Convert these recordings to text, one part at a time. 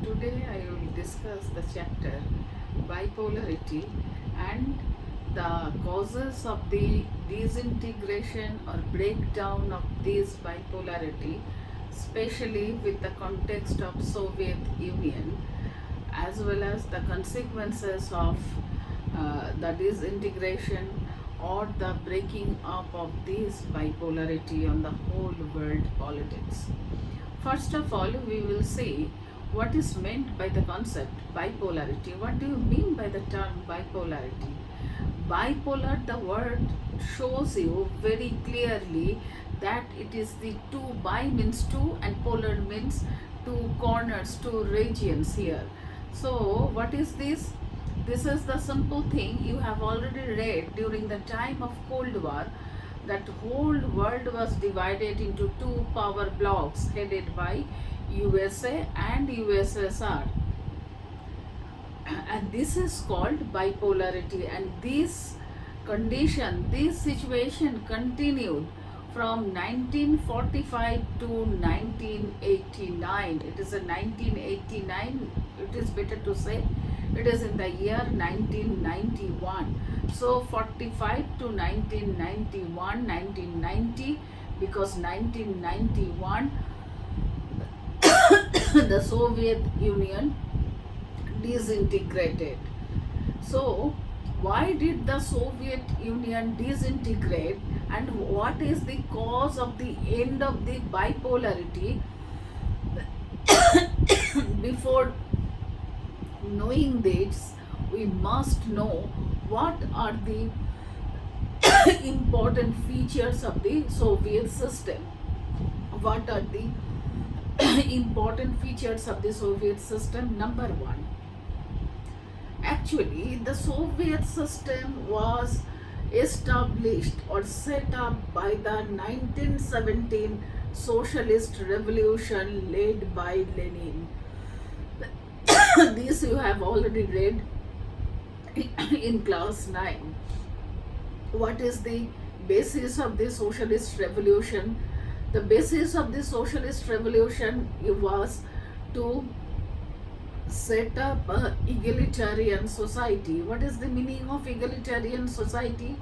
Today I will discuss the chapter bipolarity and the causes of the disintegration or breakdown of this bipolarity, especially with the context of Soviet Union, as well as the consequences of the disintegration or the breaking up of this bipolarity on the whole world politics. First of all, we will see what is meant by the concept bipolarity. What do you mean by the term bipolarity? Bipolar, the word shows you very clearly that it is the two. Bi means two and polar means two corners, two regions here. So what is this? This is the simple thing you have already read during the time of Cold War, that whole world was divided into two power blocks headed by USA and USSR, and this is called bipolarity. And this situation continued from 1945 to 1989. It is in 1989, it is better to say it is in the year 1991. So 45 to 1991, 1990, because 1991 the Soviet Union disintegrated. So why did the Soviet Union disintegrate, and what is the cause of the end of the bipolarity? Before knowing this, we must know what are the important features of the Soviet system. What are the important features of the Soviet system? Number one, actually the Soviet system was established or set up by the 1917 socialist revolution led by Lenin. This you have already read in class 9. What is the basis of the socialist revolution? The basis of the socialist revolution was to set up a egalitarian society. What is the meaning of egalitarian society?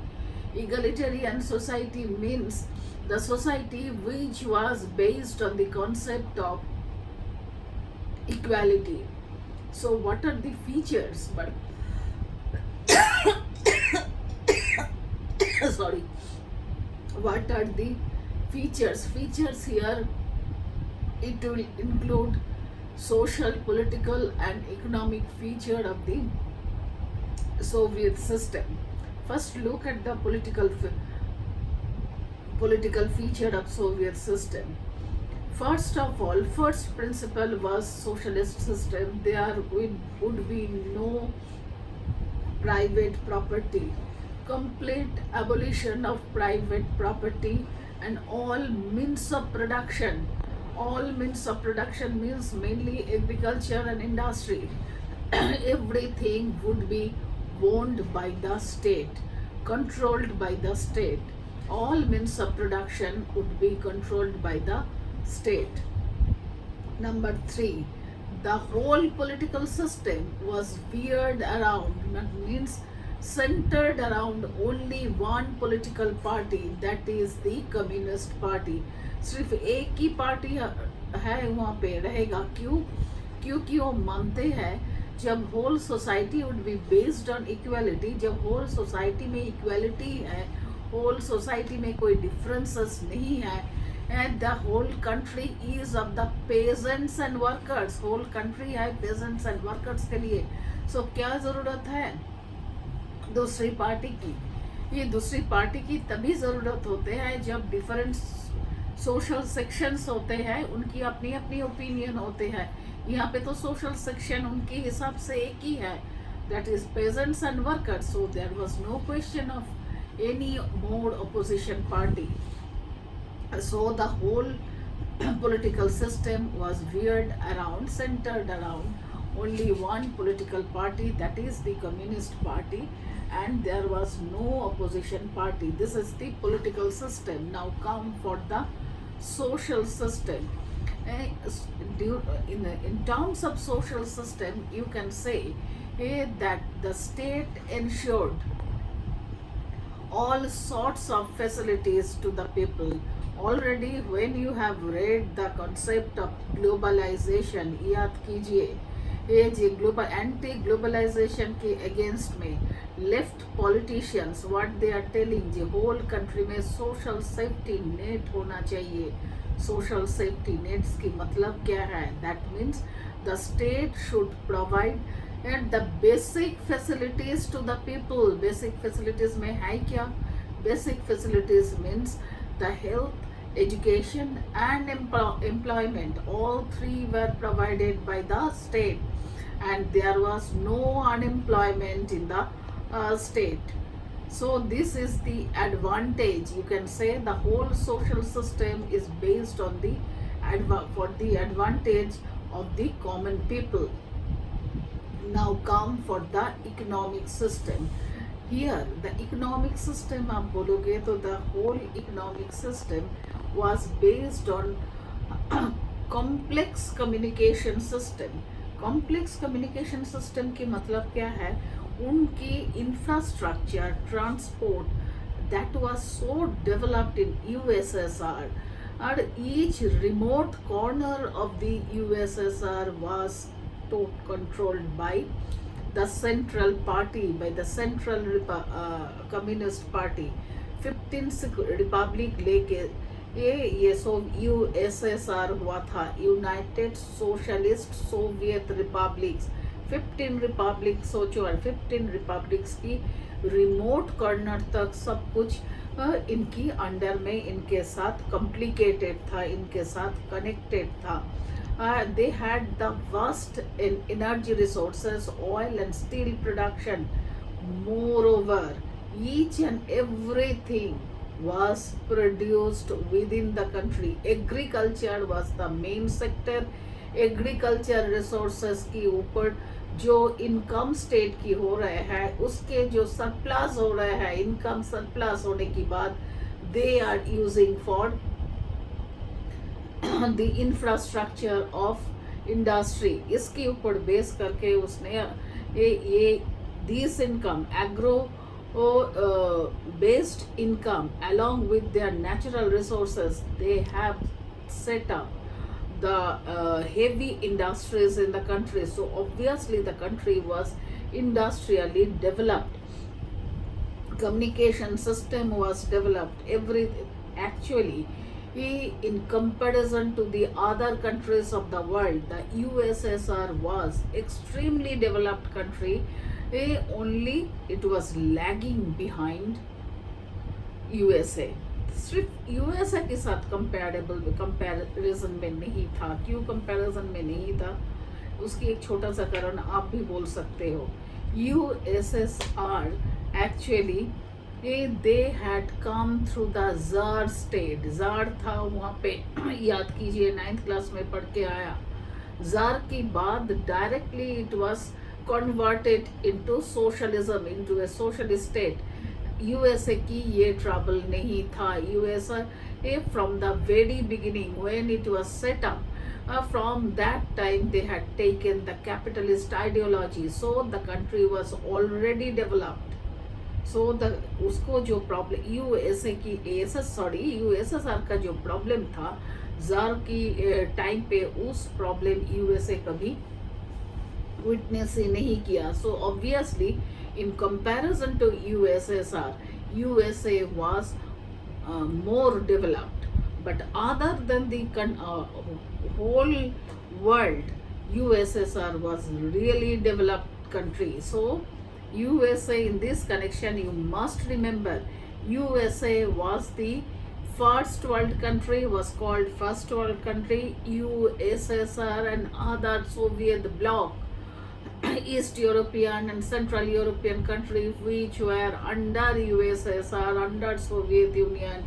Egalitarian society means the society which was based on the concept of equality. So what are the features? But sorry, what are the features? Features here, it will include social, political and economic feature of the Soviet system. First look at the political feature of Soviet system. First of all, first principle was socialist system. There would be no private property, complete abolition of private property, and all means of production. All means of production means mainly agriculture and industry. Everything would be owned by the state, controlled by the state. All means of production would be controlled by the state. Number 3, the whole political system was veered around, means centered around only one political party, that is the Communist Party. सिर्फ एक ही party है वहाँ पे रहेगा. क्यों? क्योंकि वो मानते हैं जब whole society would be based on equality, जब होल सोसाइटी में इक्वालिटी है, होल सोसाइटी में कोई डिफरेंसेस नहीं है, and the whole country is of the peasants and workers. whole country है peasants and workers के लिए. So क्या ज़रूरत है दूसरी पार्टी की? ये दूसरी पार्टी की तभी ज़रूरत होते हैं जब डिफरेंट सोशल सेक्शंस होते हैं, उनकी अपनी अपनी ओपिनियन होते हैं. यहाँ पे तो सोशल सेक्शन उनके हिसाब से एक ही है, that is peasants and workers. So there was no question of any more opposition party. So the whole political system was veered around, centered around only one political party, that is the Communist Party, and there was no opposition party. This is the political system. Now come for the social system. Eh, in terms of social system, you can say that the state ensured all sorts of facilities to the people. Already, when you have read the concept of globalization, याद कीजिए ये जो global anti globalisation के against में left politicians what they are telling जी whole country में social safety net होना चाहिए. सोशल सेफ्टी नेट्स की मतलब क्या है? That means the state should provide and the basic facilities to the people. Basic facilities में है क्या? Basic facilities means the health, education and employment. All three were provided by the state, and there was no unemployment in the state. So this is the advantage. You can say the whole social system is based on the for the advantage of the common people. Now come for the economic system. Here the economic system आप बोलोगे तो the whole economic system was based on complex communication system. Complex communication system की मतलब क्या है? उनकी infrastructure transport that was so developed in USSR, and each remote corner of the USSR was controlled by the central party, by the central communist party. 15 Republic लेके ये USSR हुआ था, United socialist Soviet republics. 15 Republic सोचो, 15 republics की remote corner तक सब कुछ इनकी अंडर में इनके साथ कॉम्प्लिकेटेड था, इनके साथ कनेक्टेड था. They had the vast energy resources, oil and steel production. Moreover, each and everything was produced within the country. Agriculture was the main sector. Agriculture resources की ऊपर जो इनकम स्टेट की हो रहे हैं, उसके जो सरप्लस हो रहे हैं, इनकम सरप्लस होने की बाद they are using for the infrastructure of industry. इसके ऊपर बेस करके उसने ये this income, agro based income along with their natural resources, they have set up the heavy industries in the country. So obviously the country was industrially developed. Communication system was developed. Actually, in comparison to the other countries of the world, the USSR was extremely developed country. Only it was lagging behind USA. सिर्फ USA के साथ comparison में नहीं था. क्यों comparison में नहीं था? उसकी एक छोटा सा कारण आप भी बोल सकते हो. USSR actually they had come through the Tsar state. Tsar था वहाँ पे याद कीजिए 9th क्लास में पढ़ के आया. Tsar की बाद directly it was converted into socialism, into a socialist state. USA की ये trouble नहीं था. USA from the very beginning when it was set up, from that time they had taken the capitalist ideology. So the country was already developed. सो उसको जो problem USSR का जो problem था jar की टाइम पे, उस प्रॉब्लम यूएसए कभी witness ही नहीं किया. So obviously in comparison to USSR, USA was more developed, but other than the whole world, USSR was really developed country. So USA, in this connection you must remember, USA was the first world country, was called first world country. USSR and other Soviet bloc, East European and Central European countries which were under USSR, under Soviet Union,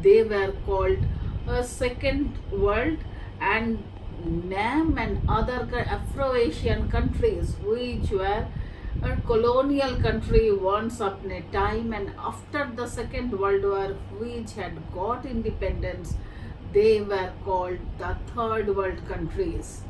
they were called second world. And NAM and other Afro-Asian countries which were a colonial country once upon a time, and after the Second World War which had got independence, they were called the third world countries.